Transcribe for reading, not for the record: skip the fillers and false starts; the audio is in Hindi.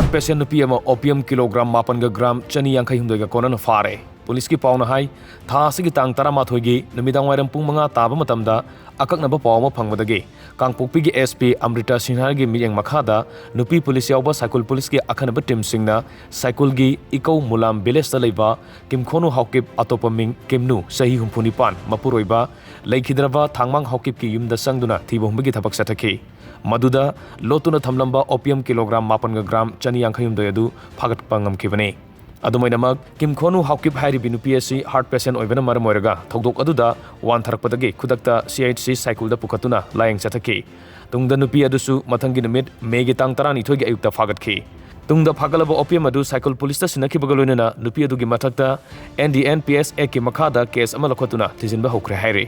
हार्ट पेशेंट नुपी अमा ओपियम किलोग्राम 9 ग्राम 250 कोनना फारे पुलिस की पाउना हाई था असगी तांग 13 गी नुमिदांग वायरम पुंग 5 ताबा मतमदा अकक्नबा पाव अमा फंगबदगी कांगपोकपी की एसपी अमृता सिन्हा की मियंग मखादा नुपी पुलिस यावबा साइकल पुलिस की अखनबा टीम सिंगना साइकल की इकौ मुलाम विलेज दा लेबा किमखोनु हाउकिप अतोपा मिंग किमनु सही 64 मपुरोइबा लेखिद्रबा थांगमांग हाउकिप की युमदा संगदुना थीबोंबगी थबक सथखी मदुदा लोतुना थमलंबा ओपियम किलोग्राम 9 ग्राम 250 अदु फागटपा ngamkhibane अदुमैनमक किमखोनु हाउकिप हाइरिबि नुपी असि हार्ट पेशेंट ओइबना मरम ओइरगा थौदोक अदुदा वान थरकपदगी खुदक्ता CHC साइकल दा पुखतुना लायंग चथखी तुंगदा नुपी अदुसु मथंगी निमित मेगी तांग 12 गी अयुक्ता फागटखी तुंगदा फागलबा ओपियम अदु साइकल पुलिस ता सिनखिबगा लोइनना नुपी अदुगी मथक्ता NDNPS एक्ट की मखादा केस अमा लखोतुना थिजिनबा हौख्रे हाइरे।